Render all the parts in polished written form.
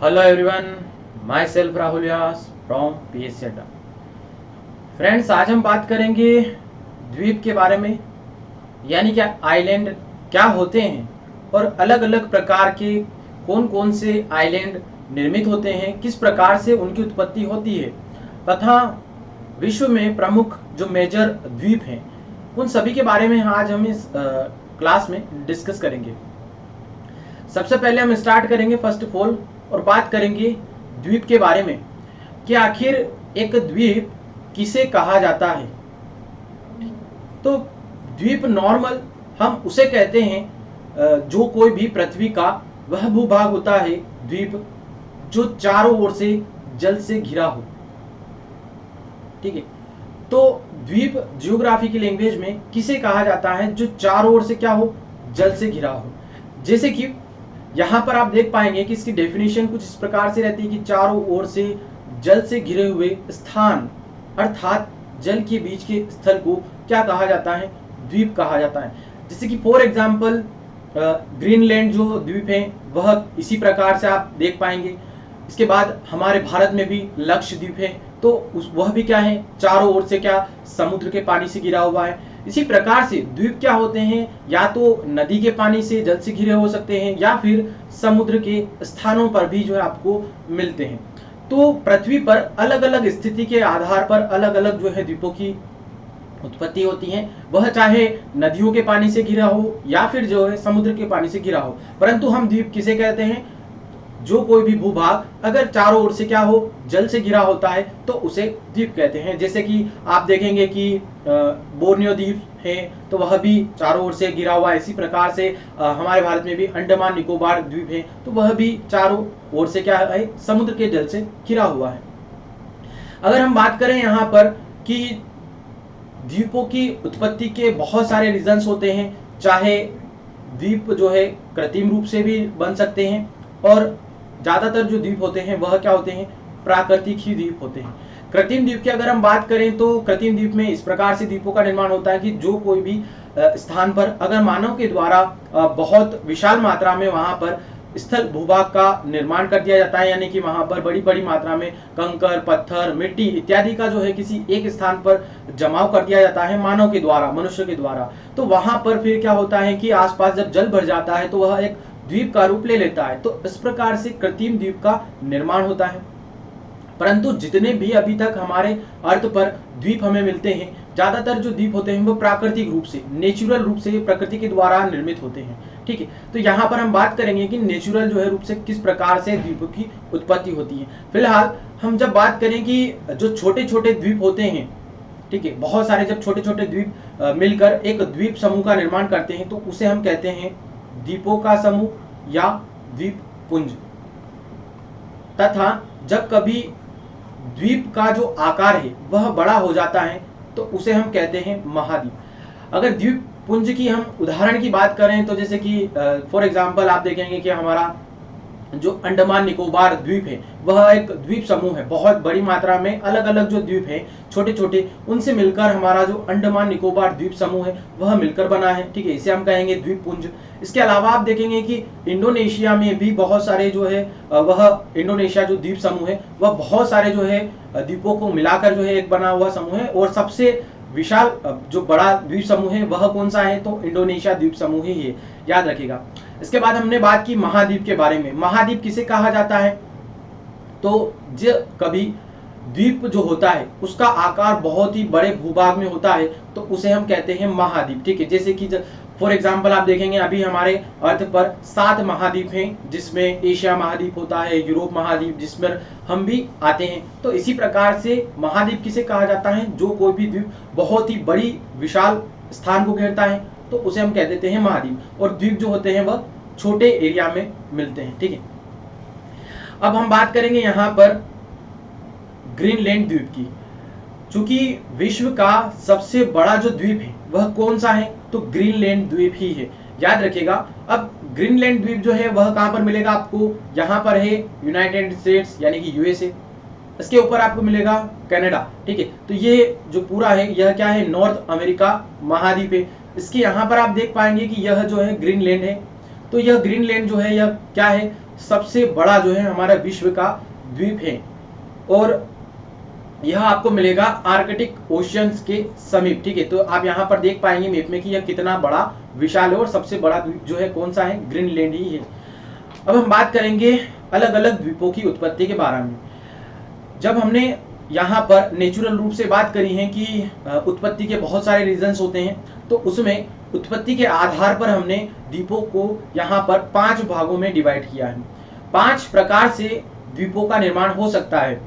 Hello everyone, my self Rahul Vyas from PSC अड्डा। Friends, आज हम बात करेंगे द्वीप के बारे में, यानी क्या आइलैंड क्या होते हैं और अलग अलग प्रकार के कौन कौन से आइलैंड निर्मित होते हैं, किस प्रकार से उनकी उत्पत्ति होती है तथा विश्व में प्रमुख जो मेजर द्वीप हैं उन सभी के बारे में आज हम इस क्लास में डिस्कस करेंगे। सबसे पहले हम स्टार्ट करेंगे फर्स्ट ऑफ ऑल और बात करेंगे द्वीप के बारे में कि आखिर एक द्वीप किसे कहा जाता है। तो द्वीप नॉर्मल हम उसे कहते हैं जो कोई भी पृथ्वी का वह भूभाग होता है द्वीप जो चारों ओर से जल से घिरा हो। ठीक है, तो द्वीप जियोग्राफी की लैंग्वेज में किसे कहा जाता है जो चारों ओर से क्या हो, जल से घिरा हो। जैसे कि यहां पर आप देख पाएंगे कि इसकी डेफिनेशन कुछ इस प्रकार से रहती है कि चारों ओर से जल से घिरे हुए स्थान अर्थात जल के बीच के स्थल को क्या कहा जाता है, द्वीप कहा जाता है। जैसे कि फॉर एग्जांपल ग्रीनलैंड जो द्वीप है वह इसी प्रकार से आप देख पाएंगे। इसके बाद हमारे भारत में भी लक्षद्वीप है, तो वह भी क्या है, चारों ओर से क्या समुद्र के पानी से घिरा हुआ है। इसी प्रकार से द्वीप क्या होते हैं, या तो नदी के पानी से जल से घिरे हो सकते हैं या फिर समुद्र के स्थानों पर भी जो है आपको मिलते हैं। तो पृथ्वी पर अलग अलग स्थिति के आधार पर अलग अलग जो है द्वीपों की उत्पत्ति होती है, वह चाहे नदियों के पानी से घिरा हो या फिर जो है समुद्र के पानी से घिरा हो। परंतु हम द्वीप किसे कहते हैं, जो कोई भी भूभाग अगर चारों ओर से क्या हो, जल से घिरा होता है तो उसे द्वीप कहते हैं। जैसे कि आप देखेंगे कि बोर्नियो द्वीप है तो वह भी चारों ओर से घिरा हुआ है। इसी प्रकार से हमारे भारत में भी अंडमान निकोबार द्वीप है तो वह भी चारों ओर से क्या है, समुद्र के जल से घिरा हुआ है। अगर हम बात करें यहाँ पर कि द्वीपों की उत्पत्ति के बहुत सारे रीजंस होते हैं, चाहे द्वीप जो है कृत्रिम रूप से भी बन सकते हैं और ज्यादातर जो द्वीप होते हैं वह क्या होते हैं, प्राकृतिक ही द्वीप होते हैं। कृत्रिम द्वीप की अगर हम बात करें तो कृत्रिम द्वीप में इस प्रकार से द्वीपों का निर्माण होता है कि जो कोई भी स्थान पर अगर मानव के द्वारा बहुत विशाल मात्रा में वहां पर स्थल भूभाग का निर्माण कर दिया जाता है, यानी कि वहां पर बड़ी बड़ी मात्रा में कंकर पत्थर मिट्टी इत्यादि का जो है किसी एक स्थान पर जमाव कर दिया जाता है मानव के द्वारा, मनुष्य के द्वारा। तो वहां पर फिर क्या होता है कि आसपास जब जल भर जाता है तो वह एक द्वीप का रूप ले लेता है। तो इस प्रकार से कृत्रिम द्वीप का निर्माण होता है। परंतु जितने भी अभी तक हमारे अर्थ पर द्वीप हमें मिलते हैं, ज्यादातर जो द्वीप होते हैं वो प्राकृतिक रूप से, नेचुरल रूप से प्रकृति के द्वारा निर्मित होते हैं। ठीक है, तो यहाँ पर हम बात करेंगे कि नेचुरल जो है रूप से किस प्रकार से द्वीपों की उत्पत्ति होती है। फिलहाल हम जब बात करें कि जो छोटे छोटे द्वीप होते हैं, ठीक है, बहुत सारे जब छोटे छोटे द्वीप मिलकर एक द्वीप समूह का निर्माण करते हैं तो उसे हम कहते हैं द्वीपों का समूह या द्वीप पुंज। तथा जब कभी द्वीप का जो आकार है वह बड़ा हो जाता है तो उसे हम कहते हैं महाद्वीप। अगर द्वीप पुंज की हम उदाहरण की बात करें तो जैसे कि फॉर एग्जांपल आप देखेंगे कि हमारा जो अंडमान निकोबार द्वीप है वह एक द्वीप समूह है। बहुत बड़ी मात्रा में अलग अलग जो द्वीप है छोटे छोटे, उनसे मिलकर हमारा जो अंडमान निकोबार द्वीप समूह है वह मिलकर बना है। ठीक है, इसे हम कहेंगे द्वीप पुंज। इसके अलावा आप देखेंगे कि इंडोनेशिया में भी बहुत सारे जो है वह इंडोनेशिया जो द्वीप समूह है वह बहुत सारे जो है द्वीपों को मिलाकर जो है एक बना हुआ समूह है। और सबसे विशाल जो बड़ा द्वीप समूह है वह कौन सा है, तो इंडोनेशिया द्वीप समूह ही है, याद रखिएगा। इसके बाद हमने बात की महाद्वीप के बारे में। महाद्वीप किसे कहा जाता है, तो जो कभी द्वीप जो होता है उसका आकार बहुत ही बड़े भूभाग में होता है तो उसे हम कहते हैं महाद्वीप। ठीक है, जैसे कि फॉर एग्जांपल आप देखेंगे अभी हमारे अर्थ पर 7 महाद्वीप हैं, जिसमें एशिया महाद्वीप होता है, यूरोप महाद्वीप जिसमें हम भी आते हैं। तो इसी प्रकार से महाद्वीप किसे कहा जाता है, जो कोई भी द्वीप बहुत ही बड़ी विशाल स्थान को घेरता है तो उसे हम कह देते हैं महाद्वीप। और द्वीप जो होते हैं वह छोटे एरिया में मिलते हैं। ठीक है, अब हम बात करेंगे यहाँ पर ग्रीनलैंड द्वीप की। चूंकि विश्व का सबसे बड़ा जो द्वीप है वह कौन सा है, तो ग्रीनलैंड द्वीप ही है, याद रखिएगा। अब ग्रीनलैंड द्वीप जो है वह कहां पर मिलेगा आपको, यहाँ पर है यूनाइटेड स्टेट्स यानी कि यूएसए, इसके ऊपर आपको मिलेगा कनाडा। ठीक है, तो ये जो पूरा है यह क्या है, नॉर्थ अमेरिका महाद्वीप है। इसके यहाँ पर आप देख पाएंगे कि यह जो है ग्रीनलैंड है। तो यह ग्रीनलैंड जो है यह क्या है, सबसे बड़ा जो है हमारा विश्व का द्वीप है, और यह आपको मिलेगा आर्कटिक ओशियंस के समीप। ठीक है, तो आप यहाँ पर देख पाएंगे मैप में कि यह कितना बड़ा विशाल है, और सबसे बड़ा द्वीप जो है कौन सा है, ग्रीनलैंड ही है। अब हम बात करेंगे अलग अलग द्वीपों की उत्पत्ति के बारे में। जब हमने यहाँ पर नेचुरल रूप से बात करी है कि उत्पत्ति के बहुत सारे रीजंस होते हैं, तो उसमें उत्पत्ति के आधार पर हमने द्वीपों को यहाँ पर 5 भागों में डिवाइड किया है। 5 प्रकार से द्वीपों का निर्माण हो सकता है।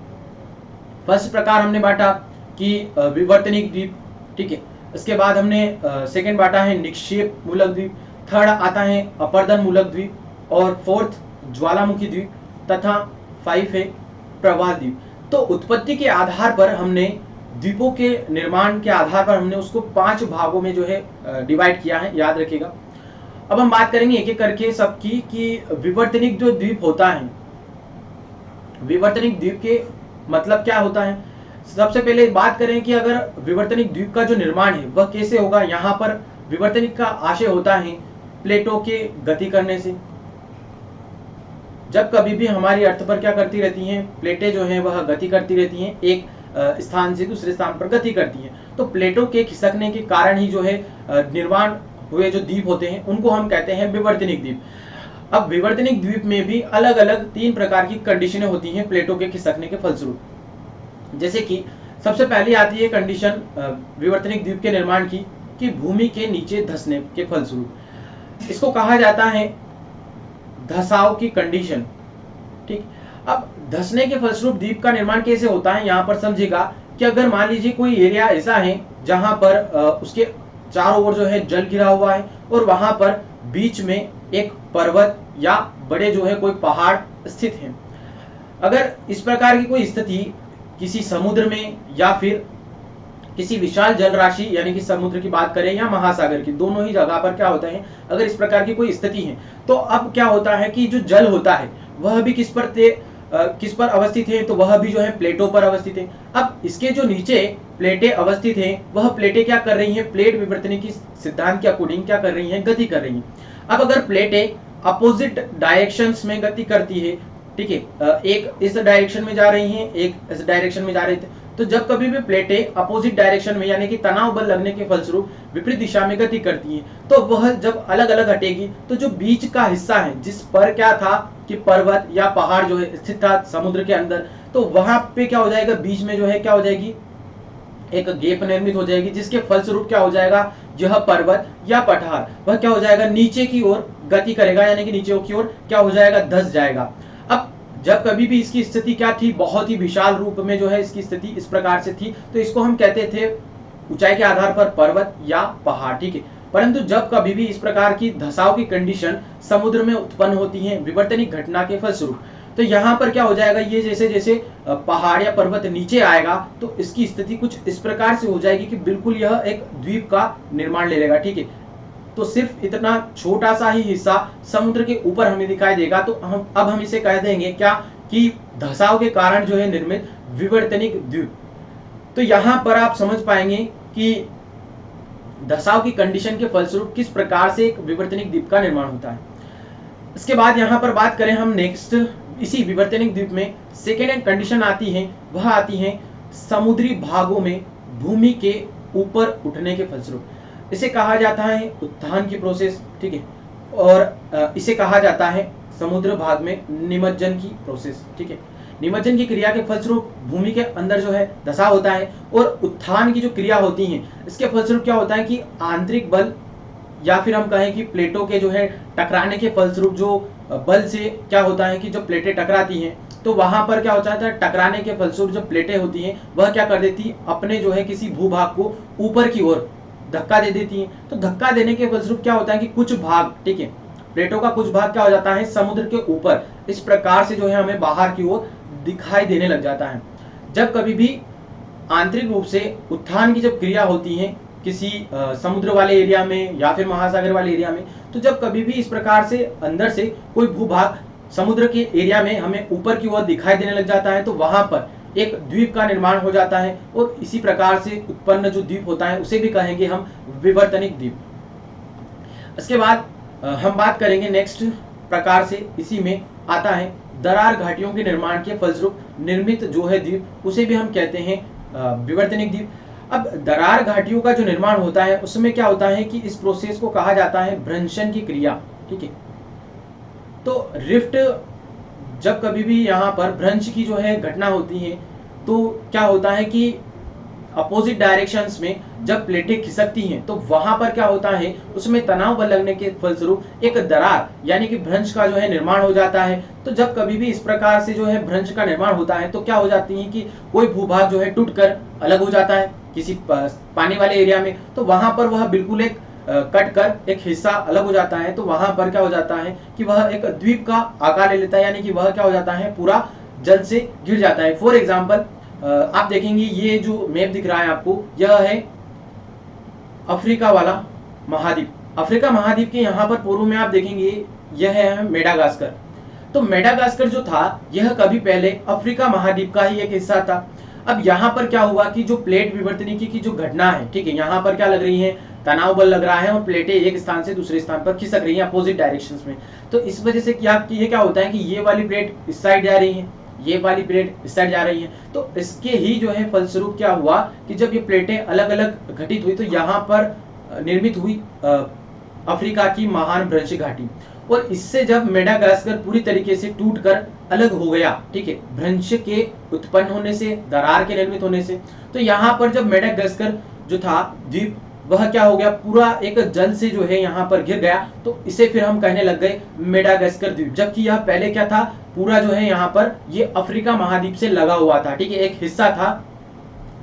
फर्स्ट प्रकार हमने बांटा कि विवर्तनिक द्वीप। ठीक है, इसके बाद हमने सेकंड बांटा है निक्षेप मूलक द्वीप, थर्ड आता है अपर्दन मूलक द्वीप, और फोर्थ ज्वालामुखी द्वीप, तथा 5 है प्रवाह द्वीप। तो उत्पत्ति के आधार पर हमने द्वीपों के निर्माण के आधार पर हमने उसको 5 भागों में जो है डिवाइड किया है, याद रखिएगा। अब हम बात करेंगे एक एक करके सबकी कि विवर्तनिक जो द्वीप होता है, विवर्तनिक द्वीप के मतलब क्या होता है। सबसे पहले बात करें कि अगर विवर्तनिक द्वीप का जो निर्माण है वह कैसे होगा। यहाँ पर विवर्तनिक का आशय होता है प्लेटों के गति करने से। जब कभी भी हमारी अर्थ पर क्या करती रहती हैं, प्लेटें जो हैं वह गति करती रहती हैं, एक स्थान से दूसरे स्थान पर गति करती हैं। तो प्लेटों के खिसकने के कारण ही जो है निर्माण हुए जो द्वीप होते हैं उनको हम कहते हैं विवर्तनिक द्वीप। अब विवर्तनिक द्वीप में भी अलग अलग 3 प्रकार की कंडीशनें होती हैं प्लेटों के खिसकने के फलस्वरूप। जैसे कि सबसे पहले आती है कंडीशन विवर्तनिक द्वीप के निर्माण की कि भूमि के नीचे धंसने के फलस्वरूप। इसको कहा जाता है धसाव की कंडीशन। ठीक, अब धंसने के फलस्वरूप द्वीप का निर्माण कैसे होता है, यहाँ पर समझिएगा कि अगर मान लीजिए कोई एरिया ऐसा है जहां पर उसके चारों ओर जो है जल घिरा हुआ है, और वहां पर बीच में एक पर्वत या बड़े जो है कोई पहाड़ स्थित है। अगर इस प्रकार की कोई स्थिति किसी समुद्र में या फिर किसी विशाल जल राशि यानी कि समुद्र की बात करें या महासागर की, दोनों ही जगह पर क्या होता है, अगर इस प्रकार की कोई स्थिति है तो अब क्या होता है कि जो जल होता है वह भी किस पर अवस्थित है, तो वह भी जो है प्लेटों पर अवस्थित है। अब इसके जो नीचे प्लेटें अवस्थित हैं वह प्लेटें क्या कर रही हैं, प्लेट विवर्तनिक की सिद्धांत के अकॉर्डिंग क्या कर रही हैं, गति कर रही हैं। अब अगर प्लेटें अपोजिट डायरेक्शंस में गति करती है, ठीक है, एक इस डायरेक्शन में जा रही हैं, एक इस डायरेक्शन में जा रही थी, तो जब कभी भी प्लेटें अपोजिट डायरेक्शन में यानी कि तनाव बल लगने के फलस्वरूप विपरीत दिशा में गति करती हैं, तो वह जब अलग अलग हटेगी तो जो बीच का हिस्सा है जिस पर क्या था कि पर्वत या पहाड़ जो है स्थित था समुद्र के अंदर, तो वहां पे क्या हो जाएगा, बीच में जो है क्या हो जाएगी, एक गैप निर्मित हो जाएगी, जिसके फलस्वरूप क्या हो जाएगा, यह पर्वत या पठार वह क्या हो जाएगा, नीचे की ओर गति करेगा, यानी कि नीचे की ओर क्या हो जाएगा, धंस जाएगा। अब जब कभी भी इसकी स्थिति क्या थी, बहुत ही विशाल रूप में जो है इसकी स्थिति इस प्रकार से थी, तो इसको हम कहते थे ऊंचाई के आधार पर पर्वत या पहाड़। ठीक है, परंतु जब कभी भी इस प्रकार की धसाव की कंडीशन समुद्र में उत्पन्न होती है विवर्तनिक घटना के फलस्वरूप, तो यहाँ पर क्या हो जाएगा, ये जैसे जैसे पहाड़ या पर्वत नीचे आएगा तो इसकी स्थिति कुछ इस प्रकार से हो जाएगी कि बिल्कुल यह एक द्वीप का निर्माण ले लेगा। ठीक है, तो सिर्फ इतना छोटा सा ही हिस्सा समुद्र के ऊपर हमें दिखाई देगा, तो हम इसे कह देंगे क्या कि धसाव के कारण जो है निर्मित विवर्तनिक द्वीप। तो यहाँ पर आप समझ पाएंगे कि धसाव की कंडीशन के फलस्वरूप किस प्रकार से एक विवर्तनिक द्वीप का निर्माण होता है। इसके बाद यहाँ पर बात करें हम नेक्स्ट, इसी विवर्तनिक द्वीप में सेकेंड हैंड कंडीशन आती है, वह आती है समुद्री भागों में भूमि के ऊपर उठने के फलस्वरूप। इसे कहा जाता है उत्थान की प्रोसेस। ठीक है, और इसे कहा जाता है समुद्र भाग में निमज्जन की प्रोसेस। ठीक है, निमज्जन की क्रिया के फलस्वरूप भूमि के अंदर जो है धसा होता है, और उत्थान की जो क्रिया होती है इसके फलस्वरूप क्या होता है कि आंतरिक बल या फिर हम कहें कि प्लेटों के जो है टकराने के फलस्वरूप जो बल से क्या होता है कि जो प्लेटें टकराती हैं, तो वहां पर क्या होता है, टकराने के फलस्वरूप जो प्लेटें होती हैं वह क्या कर देती अपने जो है किसी भूभाग को ऊपर की ओर धक्का दे देती हैं। तो धक्का देने के फलस्वरूप क्या होता है कि कुछ भाग, ठीक है, प्लेटों का कुछ भाग क्या हो जाता है समुद्र के ऊपर इस प्रकार से जो है हमें बाहर की ओर दिखाई देने लग जाता है। जब कभी भी आंतरिक रूप से उत्थान की जब क्रिया होती है किसी समुद्र वाले एरिया में या फिर महासागर वाले एरिया में, तो जब कभी भी इस प्रकार से अंदर से कोई भूभाग समुद्र के एरिया में हमें ऊपर की ओर दिखाई देने लग जाता है, तो वहां पर एक द्वीप का निर्माण हो जाता है, और इसी प्रकार से उत्पन्न जो द्वीप होता है उसे भी कहेंगे हम विवर्तनिक द्वीप। इसके बाद हम बात करेंगे नेक्स्ट प्रकार से, इसी में आता है दरार घाटियों के निर्माण के फलस्वरूप निर्मित जो है द्वीप, उसे भी हम कहते हैं विवर्तनिक द्वीप। अब दरार घाटियों का जो निर्माण होता है उसमें क्या होता है कि इस प्रोसेस को कहा जाता है भ्रंशन की क्रिया, ठीक है। तो रिफ्ट, जब कभी भी यहाँ पर भ्रंश की जो है घटना होती है तो क्या होता है कि अपोजिट डायरेक्शंस में जब प्लेटें खिसकती हैं तो वहां पर क्या होता है, उसमें तनाव बल लगने के फलस्वरूप एक दरार यानी कि भ्रंश का जो है निर्माण हो जाता है। तो जब कभी भी इस प्रकार से जो है भ्रंश का निर्माण होता है तो क्या हो जाती है कि कोई भूभाग जो है टूटकर अलग हो जाता है किसी पानी वाले एरिया में, तो वहां पर वह बिल्कुल एक कट कर एक हिस्सा अलग हो जाता है। तो वहां पर क्या हो जाता है कि वह एक द्वीप का आकार ले लेता है, यानी कि वह क्या हो जाता है, पूरा जल से घिर जाता है। फॉर एग्जाम्पल आप देखेंगे ये जो मैप दिख रहा है आपको, यह है अफ्रीका वाला महाद्वीप। अफ्रीका महाद्वीप के यहाँ पर पूर्व में आप देखेंगे यह है मेडागास्कर। तो मेडागास्कर जो था यह कभी पहले अफ्रीका महाद्वीप का ही एक हिस्सा था। अब यहाँ पर क्या हुआ कि जो प्लेट विवर्तनिकी की जो घटना है, ठीक है, यहाँ पर क्या लग रही है, तनाव बल लग रहा है और प्लेटें एक स्थान से दूसरे स्थान पर खिसक रही हैं अपोजिट डायरेक्शंस में। तो इस वजह से क्या होता है कि ये वाली प्लेट इस साइड जा रही है, ये वाली प्लेट इस साइड जा रही है। तो इसके ही जो है फलस्वरूप क्या हुआ कि जब ये प्लेटें अलग अलग घटित हुई तो यहाँ पर निर्मित हुई अफ्रीका की महान भ्रंश घाटी। और इससे जब मेडागास्कर पूरी तरीके से टूटकर अलग हो गया, ठीक है, भ्रंश के उत्पन्न होने से, दरार के निर्मित होने से, तो यहाँ पर जब मेडागास्कर जो था द्वीप वह क्या हो गया, पूरा एक जल से जो है यहाँ पर घिर गया। तो इसे फिर हम कहने लग गए मेडागास्कर द्वीप, जबकि यह पहले क्या था, पूरा जो है यहाँ पर ये अफ्रीका महाद्वीप से लगा हुआ था, ठीक है, एक हिस्सा था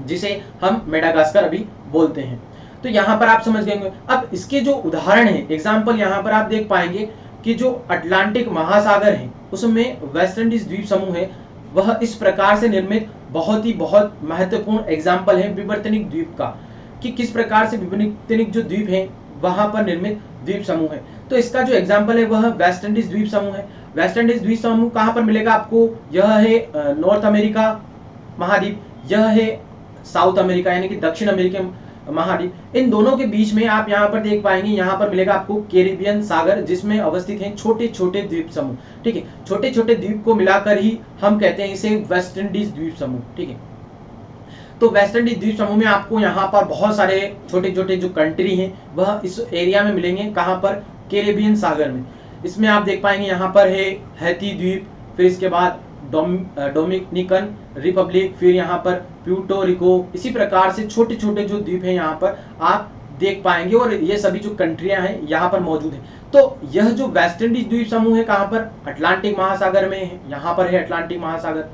जिसे हम मेडागास्कर अभी बोलते हैं। तो यहाँ पर आप समझ गए। अब इसके जो उदाहरण है, एग्जाम्पल यहाँ पर आप देख पाएंगे कि जो अटलांटिक महासागर है उसमें वेस्ट इंडीज द्वीप समूह है, वह इस प्रकार से निर्मित बहुत महत्वपूर्ण एग्जाम्पल है विवर्तनिक द्वीप का, कि किस प्रकार से विवर्तनिक जो द्वीप है वहां पर निर्मित द्वीप समूह है। तो इसका जो एग्जाम्पल है वह वेस्ट इंडीज द्वीप समूह है। वेस्ट इंडीज द्वीप समूह कहां पर मिलेगा आपको, यह है नॉर्थ अमेरिका महाद्वीप, यह है साउथ अमेरिका यानी कि दक्षिण अमेरिका महाद्वीप। इन दोनों के बीच में आप यहाँ पर देख पाएंगे, यहाँ पर मिलेगा आपको कैरिबियन सागर, जिसमें अवस्थित हैं छोटे छोटे द्वीप समूह, ठीक है। छोटे छोटे द्वीप को मिलाकर ही हम कहते हैं इसे वेस्ट इंडीज द्वीप समूह, ठीक है। तो वेस्ट इंडीज द्वीप समूह में आपको यहाँ पर बहुत सारे छोटे छोटे जो कंट्री हैं वह इस एरिया में मिलेंगे। कहाँ पर, कैरिबियन सागर में। इसमें आप देख पाएंगे यहाँ पर है हैती द्वीप, फिर इसके बाद डोमिनिकन रिपब्लिक, फिर यहाँ पर प्यूर्टो रिको। इसी प्रकार से छोटे छोटे जो द्वीप हैं यहाँ पर आप देख पाएंगे, और ये सभी जो कंट्रियां हैं यहाँ पर मौजूद हैं। तो यह जो वेस्ट इंडीज द्वीप समूह है कहाँ पर, अटलांटिक महासागर में है, यहाँ पर है अटलांटिक महासागर।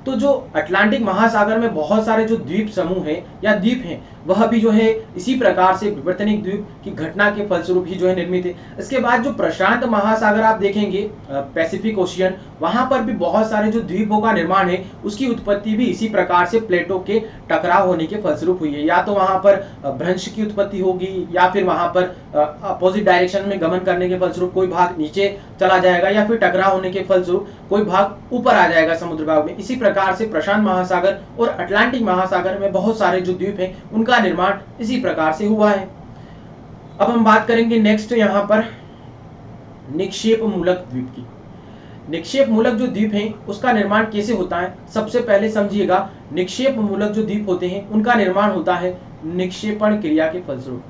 तो जो अटलांटिक महासागर में बहुत सारे जो द्वीप समूह है या द्वीप हैं वह भी जो है इसी प्रकार से विवर्तनिक द्वीप की घटना के फलस्वरूप ही जो है निर्मित है। इसके बाद जो प्रशांत महासागर आप देखेंगे, पैसिफिक ओशियन, वहां पर भी बहुत सारे जो द्वीपों का निर्माण है उसकी उत्पत्ति भी इसी प्रकार से प्लेटों के टकराव होने के फलस्वरूप हुई है। या तो वहां पर भ्रंश की उत्पत्ति होगी, या फिर वहां पर अपोजिट डायरेक्शन में गमन करने के फलस्वरूप कोई भाग नीचे चला जाएगा, या फिर टकराव होने के फलस्वरूप कोई भाग ऊपर आ जाएगा समुद्र भाग में। इसी प्रकार से प्रशांत महासागर और अटलांटिक महासागर में बहुत सारे जो द्वीप हैं उनका निर्माण इसी प्रकार से हुआ है। अब हम बात करेंगे नेक्स्ट यहाँ पर निक्षेप मूलक द्वीप की। निक्षेप मूलक जो द्वीप हैं उसका निर्माण कैसे होता है, सबसे पहले समझिएगा, निक्षेप मूलक जो द्वीप होते हैं उनका निर्माण होता है निक्षेपण क्रिया के फलस्वरूप।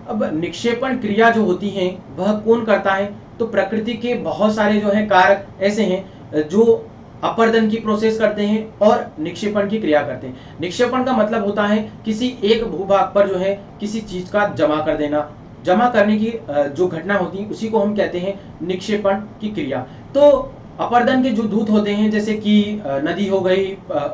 अब निक्षेपण क्रिया जो होती है वह कौन करता है, तो प्रकृति के बहुत सारे जो है कारक ऐसे हैं जो अपर्दन की प्रोसेस करते हैं और निक्षेपण की क्रिया करते हैं। निक्षेपण का मतलब होता है किसी एक भूभाग पर जो है किसी चीज का जमा कर देना, जमा करने की जो घटना होती है उसी को हम कहते हैं निक्षेपण की क्रिया। तो अपर्दन के जो दूत होते हैं जैसे कि नदी हो गई,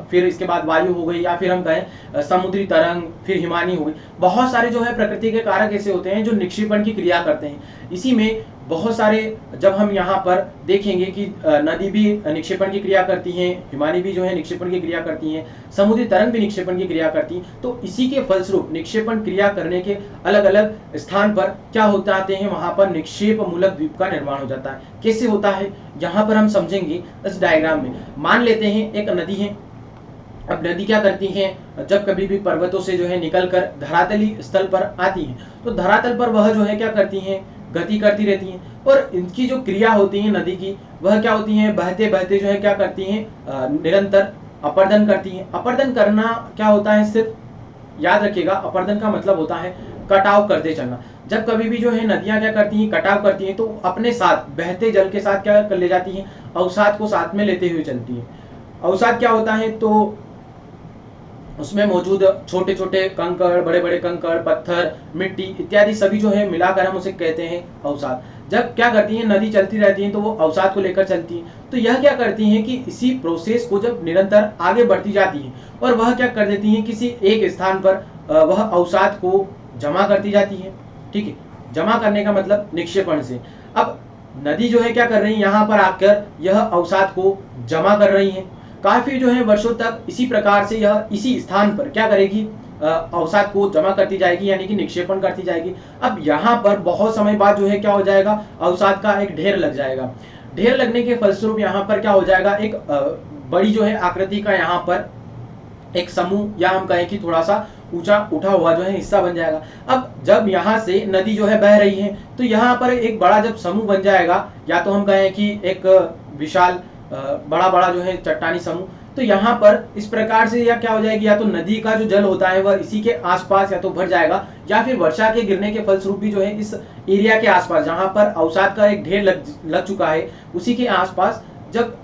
फिर इसके बाद वायु हो गई, या फिर हम कहें समुद्री तरंग, फिर हिमानी हो गई, बहुत सारे जो है प्रकृति के कारक ऐसे होते हैं जो निक्षेपण की क्रिया करते हैं। इसी में बहुत सारे जब हम यहाँ पर देखेंगे कि नदी भी निक्षेपण की क्रिया करती हैं, हिमानी भी जो है निक्षेपण की क्रिया करती हैं, समुद्री तरंग भी निक्षेपण की क्रिया करती हैं। तो इसी के फलस्वरूप निक्षेपण क्रिया करने के अलग अलग स्थान पर क्या होते आते हैं, वहां पर निक्षेप मूलक द्वीप का निर्माण हो जाता है। कैसे होता है यहाँ पर हम समझेंगे इस डायग्राम में। मान लेते हैं एक नदी है। अब नदी क्या करती है, जब कभी भी पर्वतों से जो है निकलकर धरातली स्थल पर आती है तो धरातल पर वह जो है क्या करती है, गति करती रहती हैं और इनकी जो क्रिया होती है नदी की वह क्या होती है, बहते बहते जो है क्या करती हैं, निरंतर अपर्दन करती हैं। अपर्दन करना क्या होता है, सिर्फ याद रखिएगा अपर्दन का मतलब होता है कटाव करते चलना। जब कभी भी जो है नदियां क्या करती हैं, कटाव करती हैं, तो अपने साथ बहते जल के साथ क्या कर ले जाती हैं, अवसाद को साथ में लेते हुए चलती हैं। अवसाद क्या होता है, तो उसमें मौजूद छोटे छोटे कंकड़, बड़े बड़े कंकड़, पत्थर, मिट्टी इत्यादि सभी जो है मिलाकर हम उसे कहते हैं अवसाद। जब क्या करती है नदी चलती रहती है तो वो अवसाद को लेकर चलती है। तो यह क्या करती हैं कि इसी प्रोसेस को जब निरंतर आगे बढ़ती जाती है और वह क्या कर देती हैं, किसी एक स्थान पर वह अवसाद को जमा करती जाती है। ठीक है, जमा करने का मतलब निक्षेपण से। अब नदी जो है क्या कर रही है, यहाँ पर आकर यह अवसाद को जमा कर रही है। काफी जो है वर्षों तक इसी प्रकार से यह इसी स्थान पर क्या करेगी, अवसाद को जमा करती जाएगी, यानी कि निक्षेपण करती जाएगी। अब यहाँ पर बहुत समय बाद जो है क्या हो जाएगा, अवसाद का एक ढेर लग जाएगा। ढेर लगने के फलस्वरूप यहाँ पर क्या हो जाएगा, एक बड़ी जो है आकृति का यहाँ पर एक समूह, या हम कहें कि थोड़ा सा ऊंचा उठा हुआ जो है हिस्सा बन जाएगा। अब जब यहाँ से नदी जो है बह रही है तो यहाँ पर एक बड़ा जब समूह बन जाएगा, या तो हम कहें कि एक विशाल बड़ा बड़ा जो है चट्टानी समूह, तो यहाँ पर इस प्रकार से या क्या हो जाएगी, या तो नदी का जो जल होता है वह इसी के आसपास या तो भर जाएगा, या फिर वर्षा के गिरने के फलस्वरूप भी जो है इस एरिया के आसपास जहां पर अवसाद का एक ढेर लग चुका है उसी के आसपास जब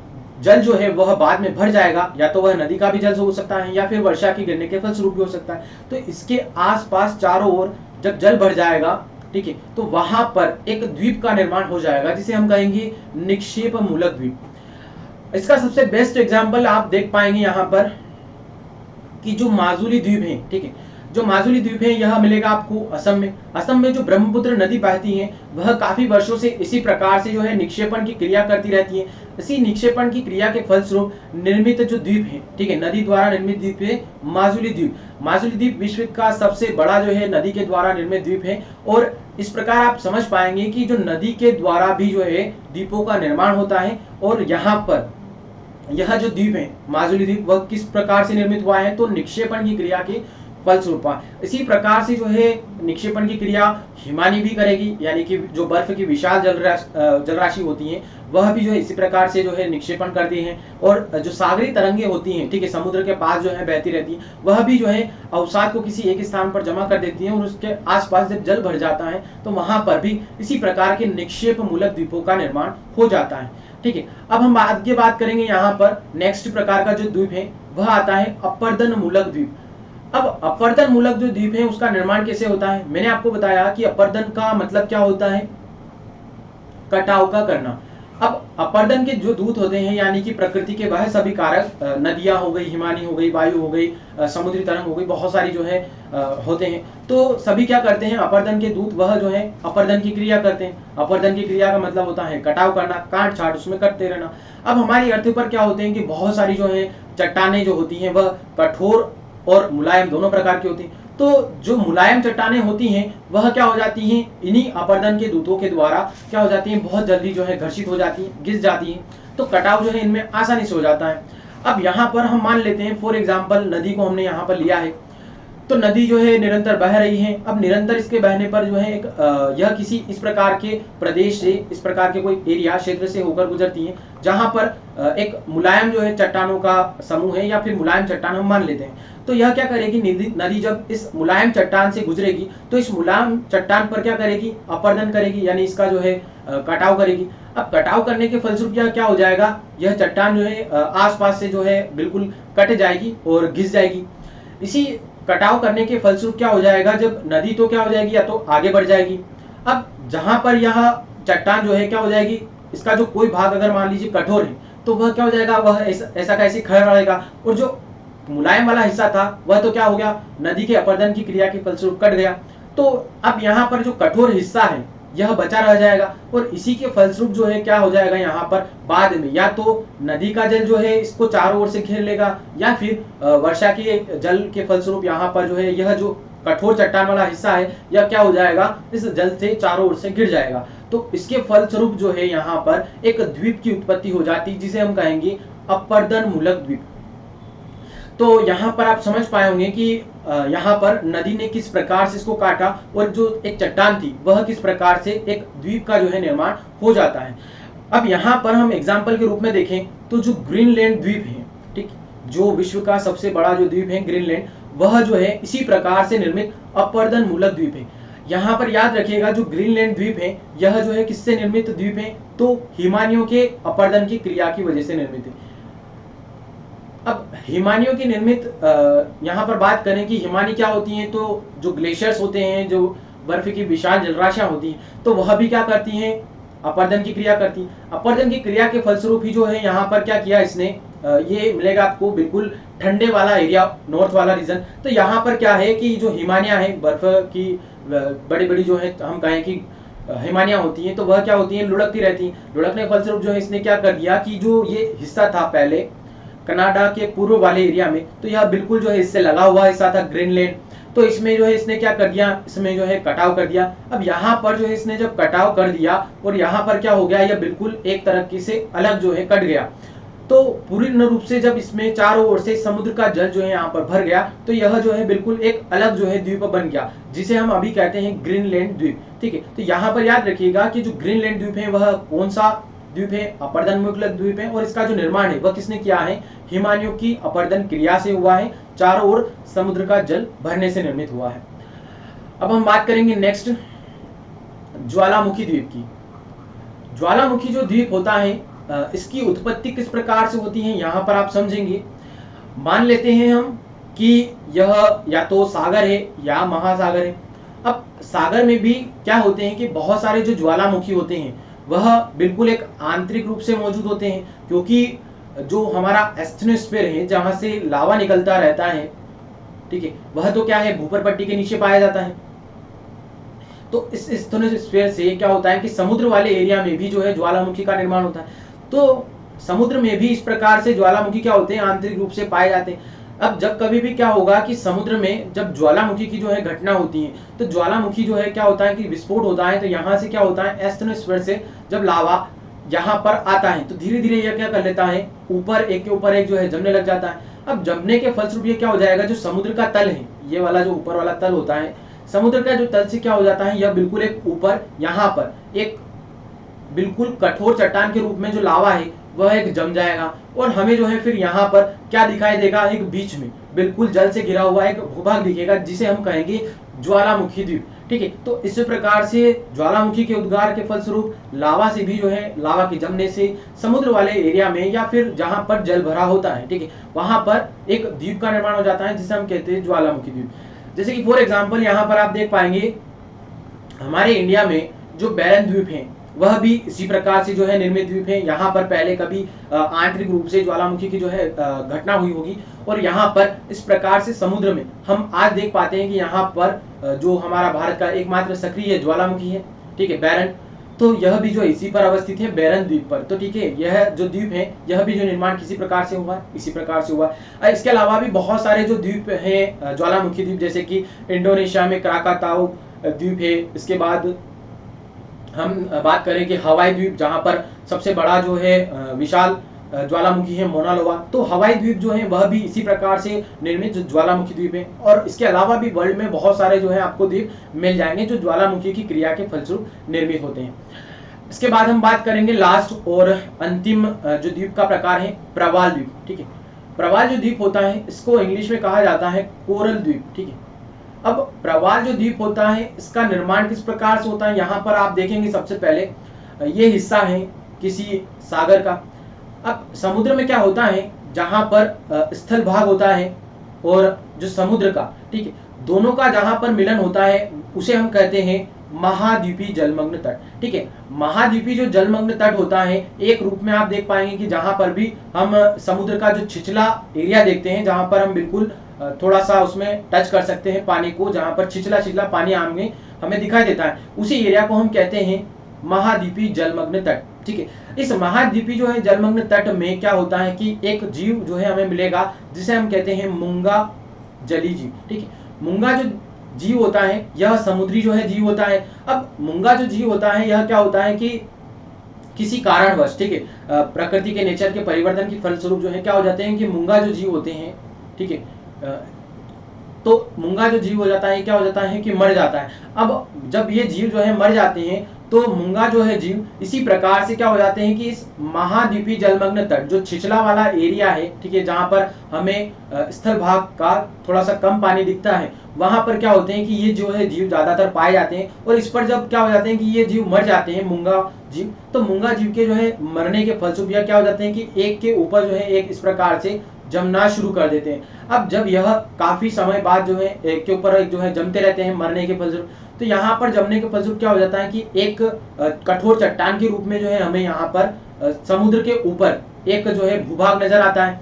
जल जो है वह बाद में भर जाएगा, या तो वह नदी का भी जल हो सकता है या फिर वर्षा के गिरने के फलस्वरूप भी हो सकता है। तो इसके आसपास चारों ओर जब जल भर जाएगा, ठीक है, तो वहां पर एक द्वीप का निर्माण हो जाएगा जिसे हम कहेंगे निक्षेप मूलक द्वीप। इसका सबसे बेस्ट एग्जांपल आप देख पाएंगे यहाँ पर कि जो माजुली द्वीप है, ठीक है, जो माजुली द्वीप है यह मिलेगा आपको असम में। असम में जो ब्रह्मपुत्र नदी बहती है वह काफी वर्षों से इसी प्रकार से जो है निक्षेपण की क्रिया करती रहती है। इसी निक्षेपण की क्रिया के फलस्वरूप निर्मित जो द्वीप है, ठीक है, नदी द्वारा निर्मित द्वीप है माजुली द्वीप। माजुली द्वीप विश्व का सबसे बड़ा जो है नदी के द्वारा निर्मित द्वीप है। और इस प्रकार आप समझ पाएंगे कि जो नदी के द्वारा भी जो है द्वीपों का निर्माण होता है। और यहाँ पर यह जो द्वीप है माजुली द्वीप वह किस प्रकार से निर्मित हुआ है, तो निक्षेपण की क्रिया के फलस्वरूप। इसी प्रकार से जो है निक्षेपण की क्रिया हिमानी भी करेगी, यानी कि जो बर्फ की विशाल जल राशि होती है वह भी जो है इसी प्रकार से जो है निक्षेपण करती हैं। और जो सागरी तरंगे होती हैं, ठीक है, समुद्र के पास जो है बहती रहती हैं, वह भी जो है अवसाद को किसी एक स्थान पर जमा कर देती हैं और उसके आसपास जब जल भर जाता है तो वहां पर भी इसी प्रकार के निक्षेप मूलक द्वीपों का निर्माण हो जाता है। ठीक है, अब हम आगे बात करेंगे यहाँ पर नेक्स्ट प्रकार का जो द्वीप है वह आता है अपर्दन मूलक द्वीप। अब अपर्दन मूलक जो द्वीप है उसका निर्माण कैसे होता है, मैंने आपको बताया कि अपर्दन का मतलब क्या होता है, कटाव का करना। अब अपर्दन के जो दूत होते हैं यानी कि प्रकृति के वह सभी कारक, नदियां हो गई, हिमानी हो गई, वायु हो गई, समुद्री तरंग हो गई, बहुत सारी जो है होते हैं, तो सभी क्या करते हैं, अपर्दन के दूत वह जो है अपर्दन की क्रिया करते हैं। अपर्दन की क्रिया का मतलब होता है कटाव करना, काट छाट उसमें करते रहना। अब हमारी धरती पर क्या होते हैं कि बहुत सारी जो है चट्टाने जो होती हैं वह कठोर और मुलायम दोनों प्रकार की होती हैं। तो जो मुलायम चट्टानें होती हैं वह क्या हो जाती हैं, इन्हीं अपर्दन के दूतों के द्वारा क्या हो जाती हैं, बहुत जल्दी जो है घर्षित हो जाती हैं, घिस जाती हैं। तो कटाव जो है इनमें आसानी से हो जाता है। अब यहाँ पर हम मान लेते हैं फॉर एग्जाम्पल नदी को हमने यहाँ पर लिया है, तो नदी जो है निरंतर बह रही है। अब निरंतर इसके बहने पर जो है एक यह किसी इस प्रकार के प्रदेश से, इस प्रकार के कोई एरिया क्षेत्र से होकर गुजरती है जहां पर एक मुलायम जो है चट्टानों का समूह है, या फिर मुलायम चट्टान हम मान लेते हैं। तो यह क्या करेगी, नदी जब इस मुलायम चट्टान से गुजरेगी तो इस मुलायम चट्टान पर क्या करेगी, अपर्दन करेगी, यानी इसका जो है कटाव करेगी। अब कटाव करने के फलस्वरूप यह क्या हो जाएगा, यह चट्टान जो है आसपास से जो है बिल्कुल कट जाएगी और घिस जाएगी। इसी कटाव करने के फलस्वरूप क्या हो जाएगा, जब नदी तो क्या हो जाएगी, या तो आगे बढ़ जाएगी। अब जहां पर यह चट्टान जो है क्या हो जाएगी, इसका जो कोई भाग अगर मान लीजिए कठोर है तो वह क्या हो जाएगा, वह ऐसा का ऐसे खड़ा रहेगा। और जो मुलायम वाला हिस्सा था वह तो क्या हो गया, नदी के अपर्दन की क्रिया के फलस्वरूप कट गया। तो अब यहाँ पर जो कठोर हिस्सा है यह बचा रह जाएगा। और इसी के फलस्वरूप जो है क्या हो जाएगा, यहाँ पर बाद में या तो नदी का जल जो है इसको चारों ओर से घेर लेगा, या फिर वर्षा के जल के फलस्वरूप यहाँ पर जो है यह जो कठोर चट्टान वाला हिस्सा है यह क्या हो जाएगा, इस जल से चारों ओर से गिर जाएगा। तो इसके फलस्वरूप जो है यहाँ पर एक द्वीप की उत्पत्ति हो जाती है जिसे हम कहेंगे अपर्दन मूलक द्वीप। तो यहाँ पर आप समझ पाए होंगे कि यहाँ पर नदी ने किस प्रकार से इसको काटा और जो एक चट्टान थी वह किस प्रकार से एक द्वीप का जो है निर्माण हो जाता है। अब यहाँ पर हम एग्जाम्पल के रूप में देखें तो जो ग्रीनलैंड द्वीप है, ठीक, जो विश्व का सबसे बड़ा जो द्वीप है ग्रीनलैंड, वह जो है इसी प्रकार से निर्मित अपरदन मूलक द्वीप है। यहाँ पर याद रखिएगा जो ग्रीनलैंड द्वीप है यह जो है किससे निर्मित द्वीप है, तो हिमानियों के अपरदन की क्रिया की वजह से निर्मित है। अब हिमानियों की निर्मित यहाँ पर बात करें कि हिमानी क्या होती हैं, तो जो ग्लेशियर्स होते हैं, जो बर्फ की विशाल जलराशियां होती हैं, तो वह भी क्या करती हैं, अपरदन की क्रिया करती हैं। अपरदन की क्रिया के फलस्वरूप ही जो है यहाँ पर क्या किया इसने, ये मिलेगा आपको बिल्कुल ठंडे वाला एरिया, नॉर्थ वाला रीजन। तो यहाँ पर क्या है कि जो हिमानियां है, बर्फ की बड़ी बड़ी जो है हम कहें कि हिमानियां होती हैं, तो वह क्या होती हैं, लुढ़कती रहती हैं। लुढ़कने के फलस्वरूप जो है इसने क्या कर दिया कि जो ये हिस्सा था पहले कनाडा के पूर्व वाले एरिया में, तो यह बिल्कुल जो है इससे लगा हुआ हिस्सा था ग्रीनलैंड, तो इसमें जो है इसने क्या कर दिया, इसमें जो है कटाव कर दिया। अब यहाँ पर जो है इसने जब कटाव कर दिया और यहाँ पर क्या हो गया, यह बिल्कुल एक तरह से अलग जो है कट गया। तो पूर्ण रूप से जब इसमें चारों ओर से समुद्र का जल जो है यहाँ पर भर गया, तो यह जो है बिल्कुल एक अलग जो है द्वीप बन गया, जिसे हम अभी कहते हैं ग्रीनलैंड द्वीप। ठीक है, तो यहाँ पर याद रखिएगा कि जो ग्रीनलैंड द्वीप है वह कौन सा द्वीप है, अपरदन मूलक द्वीप है, और इसका जो निर्माण है वह किसने किया है, हिमानियों की अपरदन क्रिया से हुआ है, चारों ओर समुद्र का जल भरने से निर्मित हुआ है। अब हम बात करेंगे नेक्स्ट ज्वालामुखी द्वीप की। ज्वालामुखी जो द्वीप होता है इसकी उत्पत्ति किस प्रकार से होती है, यहाँ पर आप समझेंगे। मान लेते हैं हम कि यह या तो सागर है या महासागर है। अब सागर में भी क्या होते हैं कि बहुत सारे जो ज्वालामुखी होते हैं वह बिल्कुल एक आंतरिक रूप से मौजूद होते हैं, क्योंकि जो हमारा एस्थनोस्फीयर है जहां से लावा निकलता रहता है, ठीक है, वह तो क्या है भूपर पट्टी के नीचे पाया जाता है। तो इस एस्थनोस्फीयर से क्या होता है कि समुद्र वाले एरिया में भी जो है ज्वालामुखी का निर्माण होता है। तो समुद्र में भी इस प्रकार से ज्वालामुखी क्या होते हैं, आंतरिक रूप से पाए जाते हैं। अब जब कभी भी क्या होगा कि समुद्र में जब ज्वालामुखी की जो है घटना होती है, तो ज्वालामुखी जो है क्या होता है कि विस्फोट होता है, तो यहाँ से क्या होता है, एस्थनोस्फीयर से जब लावा यहाँ पर आता है तो धीरे धीरे यह क्या कर लेता है, ऊपर एक के ऊपर एक जो है जमने लग जाता है। अब जमने के फलस्वरूप ये क्या हो जाएगा, जो समुद्र का तल है, ये वाला जो ऊपर वाला तल होता है, समुद्र का जो तल से क्या हो जाता है, यह बिल्कुल एक ऊपर यहाँ पर एक बिल्कुल कठोर चट्टान के रूप में जो लावा है वह एक जम जाएगा, और हमें जो है फिर यहाँ पर क्या दिखाई देगा, एक बीच में बिल्कुल जल से घिरा हुआ एक भूभाग दिखेगा, जिसे हम कहेंगे ज्वालामुखी द्वीप। ठीक है, तो इस प्रकार से ज्वालामुखी के उद्गार के फलस्वरूप लावा से भी जो है, लावा के जमने से समुद्र वाले एरिया में या फिर जहां पर जल भरा होता है, ठीक है, वहां पर एक द्वीप का निर्माण हो जाता है, जिसे हम कहते हैं ज्वालामुखी द्वीप। जैसे कि फॉर एग्जाम्पल यहाँ पर आप देख पाएंगे हमारे इंडिया में जो बैरन द्वीप है वह भी इसी प्रकार से जो है निर्मित द्वीप है। यहाँ पर पहले कभी आंतरिक रूप से ज्वालामुखी की जो है घटना हुई होगी, और यहाँ पर इस प्रकार से समुद्र में हम आज देख पाते हैं कि यहाँ पर जो हमारा भारत का एकमात्र सक्रिय ज्वालामुखी है, ठीक है, बैरन, तो यह भी जो इसी पर अवस्थित है, बैरन द्वीप पर। तो ठीक है, यह जो द्वीप है यह भी जो निर्माण किसी प्रकार से हुआ, इसी प्रकार से हुआ। इसके अलावा भी बहुत सारे जो द्वीप हैं ज्वालामुखी द्वीप, जैसे कि इंडोनेशिया में क्राकाताओ द्वीप है। इसके बाद हम बात करें कि हवाई द्वीप, जहां पर सबसे बड़ा जो है विशाल ज्वालामुखी है मोना लोआ, तो हवाई द्वीप जो है वह भी इसी प्रकार से निर्मित ज्वालामुखी द्वीप है। और इसके अलावा भी वर्ल्ड में बहुत सारे जो है आपको द्वीप मिल जाएंगे जो ज्वालामुखी की क्रिया के फलस्वरूप निर्मित होते हैं। इसके बाद हम बात करेंगे लास्ट और अंतिम जो द्वीप का प्रकार है, प्रवाल द्वीप। ठीक है, प्रवाल जो द्वीप होता है इसको इंग्लिश में कहा जाता है कोरल द्वीप। ठीक है, अब प्रवाल जो द्वीप होता है इसका निर्माण किस प्रकार से होता है, यहाँ पर आप देखेंगे सबसे पहले ये हिस्सा है किसी सागर का। अब समुद्र में क्या होता है, जहां पर स्थल भाग होता है और जो समुद्र का, ठीक है, दोनों का जहां पर मिलन होता है उसे हम कहते हैं महाद्वीपीय जलमग्न तट। ठीक है, महाद्वीपीय जो जलमग्न तट होता है, एक रूप में आप देख पाएंगे कि जहां पर भी हम समुद्र का जो छिछला एरिया देखते हैं, जहां पर हम बिल्कुल थोड़ा सा उसमें टच कर सकते हैं पानी को, जहां पर छिछला छिछला पानी हमें दिखाई देता है, उसी एरिया को हम कहते हैं महाद्वीपीय जलमग्न तट। ठीक है, इस महाद्वीपीय जो है जलमग्न तट में क्या होता है कि एक जीव जो है हमें मिलेगा, जिसे हम कहते हैं मूंगा जली जीव। ठीक है, मूंगा जो जीव होता है यह समुद्री जो है जीव होता है। अब मूंगा जो जीव होता है यह क्या होता है कि किसी कारणवश, ठीक है, प्रकृति के नेचर के परिवर्तन के फलस्वरूप जो है क्या हो जाते हैं कि मूंगा जो जीव होते हैं, ठीक है। तो मूंगा जो जीव हो जाता है क्या हो जाता है कि मर जाता है। अब जब ये जीव जो है मर जाते हैं तो मूंगा जो है जीव इसी प्रकार से क्या हो जाते हैं कि इस महाद्वीपीय जलमग्न तट जो छिछला वाला एरिया है, ठीक है, जहां पर हमें स्थल भाग का थोड़ा सा कम पानी दिखता है, वहां पर क्या होते हैं कि ये जो है जीव ज्यादातर पाए जाते हैं। और इस पर जब क्या हो जाते हैं कि ये जीव मर जाते हैं मूंगा जीव, तो मूंगा जीव के जो है मरने के फलस्वरूप यह क्या हो जाते हैं कि एक के ऊपर जो है एक इस प्रकार से जमना शुरू कर देते हैं। अब जब यह काफी समय बाद जो है एक के ऊपर एक जो है जमते रहते हैं मरने के फलस्वरूप, तो यहाँ पर जमने के फलस्वरूप क्या हो जाता है कि एक कठोर चट्टान के रूप में जो है हमें यहाँ पर समुद्र के ऊपर एक जो है भूभाग नजर आता है,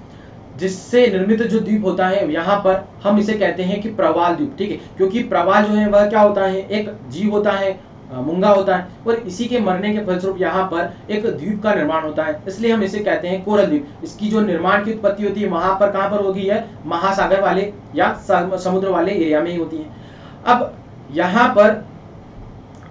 जिससे निर्मित जो द्वीप होता है यहाँ पर हम इसे कहते हैं कि प्रवाल द्वीप, ठीक है। क्योंकि प्रवाल जो है वह क्या होता है, एक जीव होता है, मूंगा होता है, और इसी के मरने के फलस्वरूप यहाँ पर एक द्वीप का निर्माण होता है, इसलिए हम इसे कहते हैं कोरल द्वीप। इसकी जो निर्माण की उत्पत्ति होती है वहां पर कहां पर होगी है, महासागर वाले या समुद्र वाले एरिया में ही होती है। अब यहाँ पर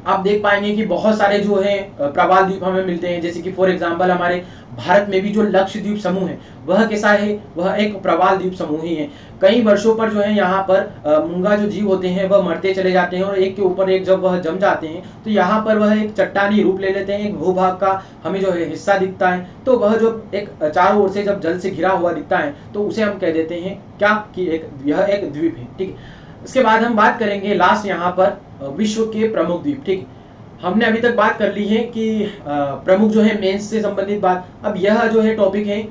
आप देख पाएंगे कि बहुत सारे जो है प्रवाल द्वीप हमें मिलते हैं, जैसे कि फॉर एग्जांपल हमारे भारत में भी जो लक्षद्वीप समूह है वह कैसा है, वह एक प्रवाल द्वीप समूह ही है। कई वर्षों पर जो है यहाँ पर मूंगा जो जीव होते हैं वह मरते चले जाते हैं, और एक के ऊपर एक जब वह जम जाते हैं तो यहाँ पर वह एक चट्टानी रूप ले लेते हैं, एक भूभाग का हमें जो है हिस्सा दिखता है। तो वह जो एक चारों ओर से जब जल से घिरा हुआ दिखता है तो उसे हम कह देते हैं क्या कि यह एक द्वीप है, ठीक है। इसके बाद हम बात करेंगे लास्ट यहाँ पर विश्व के प्रमुख द्वीप, ठीक। हमने अभी तक बात कर ली है कि प्रमुख जो है मेंस से संबंधित बात। अब यह जो है टॉपिक है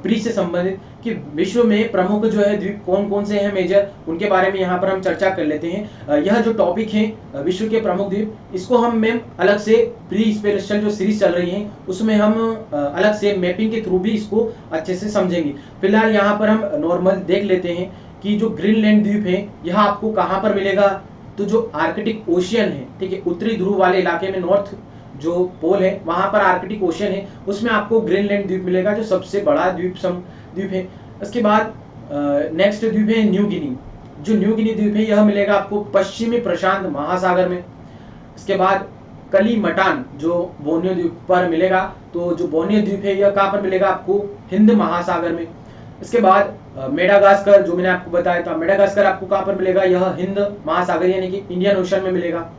प्री से संबंधित कि विश्व में प्रमुख जो है द्वीप कौन कौन से हैं मेजर, उनके बारे में यहाँ पर हम चर्चा कर लेते हैं। यह जो टॉपिक है विश्व के प्रमुख द्वीप, इसको हम मैम अलग से प्री स्पेशल जो सीरीज चल रही है उसमें हम अलग से मैपिंग के थ्रू भी इसको अच्छे से समझेंगे। फिलहाल यहाँ पर हम नॉर्मल देख लेते हैं कि जो ग्रीनलैंड द्वीप है यह आपको कहाँ पर मिलेगा। तो जो आर्कटिक ओशियन है, ठीक है, उत्तरी ध्रुव वाले इलाके में नॉर्थ जो पोल है वहां पर आर्कटिक ओशियन है, उसमें आपको ग्रीनलैंड द्वीप मिलेगा जो सबसे बड़ा द्वीप है। इसके बाद नेक्स्ट द्वीप है न्यू गिनी। जो न्यू गिनी द्वीप है यह मिलेगा आपको पश्चिमी प्रशांत महासागर में। इसके बाद कलीमटान जो बोर्नियो द्वीप पर मिलेगा, तो जो बोर्नियो द्वीप है यह कहाँ पर मिलेगा आपको, हिंद महासागर में। इसके बाद मेडागास्कर जो मैंने आपको बताया था, मेडागास्कर आपको कहां पर मिलेगा, यह हिंद महासागर यानी कि इंडियन ओशन में मिलेगा।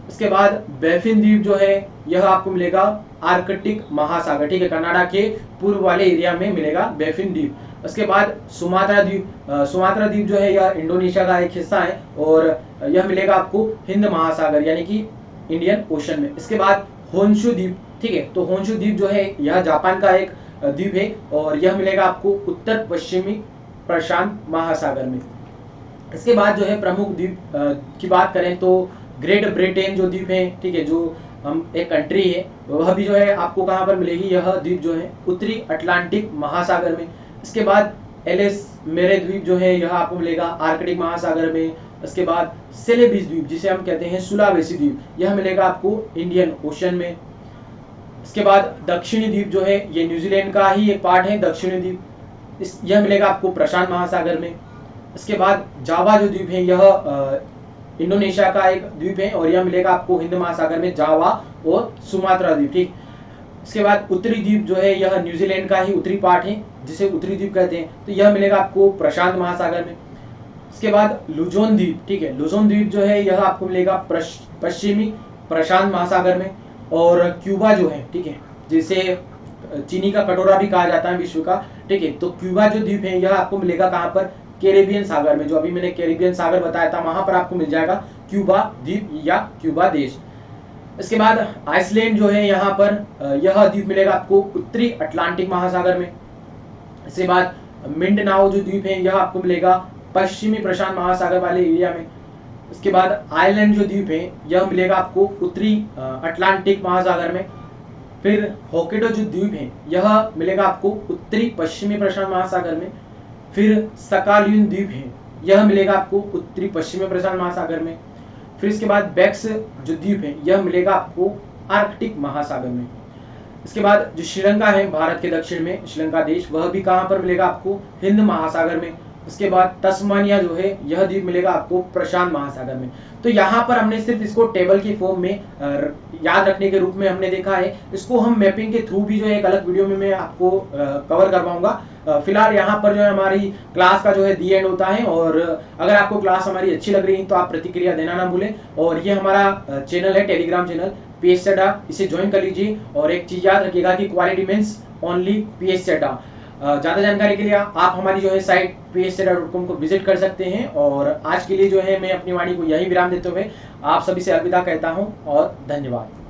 इसके बाद बैफिन द्वीप जो है यह आपको मिलेगा आर्कटिक महासागर, ठीक है, कनाडा के पूर्व वाले एरिया में मिलेगा बैफिन द्वीप। इसके बाद सुमात्रा द्वीप जो है यह इंडोनेशिया का एक हिस्सा है और यह मिलेगा आपको हिंद महासागर यानी कि इंडियन ओशन में। इसके बाद होन्शु द्वीप, ठीक है, तो होन्शु द्वीप जो है यह जापान का एक द्वीप है और यह मिलेगा आपको उत्तर पश्चिमी प्रशांत महासागर में। इसके बाद जो है प्रमुख द्वीप की बात करें तो ग्रेट ब्रिटेन जो द्वीप है, ठीक है, जो हम एक कंट्री है, वह भी जो है आपको कहां पर मिलेगी, यह द्वीप जो है उत्तरी अटलांटिक महासागर में। इसके बाद एलिस मेरे द्वीप जो है यह आपको मिलेगा आर्कटिक महासागर में। इसके बाद सेलेबिस द्वीप जिसे हम कहते हैं सुलावेसी द्वीप, यह मिलेगा आपको इंडियन ओशन में। इसके बाद दक्षिणी द्वीप जो है ये न्यूजीलैंड का ही एक पार्ट है, दक्षिणी द्वीप, यह मिलेगा आपको प्रशांत महासागर में। इसके बाद जावा जो द्वीप है यह इंडोनेशिया का एक द्वीप है और यह मिलेगा आपको हिंद महासागर में, जावा और सुमात्रा द्वीप, ठीक। इसके बाद उत्तरी द्वीप जो है यह न्यूजीलैंड का ही उत्तरी पार्ट है जिसे उत्तरी द्वीप कहते हैं, तो यह मिलेगा आपको प्रशांत महासागर में। इसके बाद लुजोन द्वीप, ठीक है, लुजोन द्वीप जो है यह आपको मिलेगा पश्चिमी प्रशांत महासागर में। और क्यूबा जो है, ठीक है, जिसे चीनी का कटोरा भी कहा जाता है विश्व का, ठीक है, तो क्यूबा जो द्वीप है यह आपको मिलेगा कहां पर, कैरेबियन सागर में। जो अभी मैंने कैरेबियन सागर बताया था वहां पर आपको मिल जाएगा क्यूबा द्वीप या क्यूबा देश। इसके बाद आइसलैंड जो है यहाँ पर यह द्वीप मिलेगा आपको उत्तरी अटलांटिक महासागर में। इसके बाद मिंडनाओ जो द्वीप है यह आपको मिलेगा पश्चिमी प्रशांत महासागर वाले एरिया में। इसके बाद आइलैंड जो द्वीप है यह मिलेगा आपको उत्तरी अटलांटिक महासागर में। फिर होकेडो जो द्वीप है यह मिलेगा आपको उत्तरी पश्चिमी प्रशांत महासागर में। फिर सकालियन द्वीप है यह मिलेगा आपको उत्तरी पश्चिमी प्रशांत महासागर में। फिर इसके बाद बेक्स जो द्वीप है यह मिलेगा आपको आर्कटिक महासागर में। इसके बाद जो श्रीलंका है भारत के दक्षिण में श्रीलंका देश, वह भी कहां पर मिलेगा आपको, हिंद महासागर में। उसके बाद तस्मानिया जो है यह द्वीप मिलेगा आपको प्रशांत महासागर में। तो यहाँ पर हमने सिर्फ इसको टेबल की फॉर्म में याद रखने के रूप में हमने देखा है। इसको हम मैपिंग के थ्रू भी जो है एक अलग वीडियो में मैं आपको कवर करवाऊंगा। फिलहाल यहाँ पर जो है हमारी क्लास का जो है दी एंड होता है। और अगर आपको क्लास हमारी अच्छी लग रही है तो आप प्रतिक्रिया देना ना भूलें। और ये हमारा चैनल है टेलीग्राम चैनल पीएच सेटा, इसे ज्वाइन कर लीजिए। और एक चीज याद रखिएगा कि क्वालिटी मीन्स ओनली पीएच सेटा। ज़्यादा जानकारी के लिए आप हमारी जो है साइट phseta.com को विजिट कर सकते हैं। और आज के लिए जो है मैं अपनी वाणी को यही विराम देते हुए आप सभी से अलविदा कहता हूं और धन्यवाद।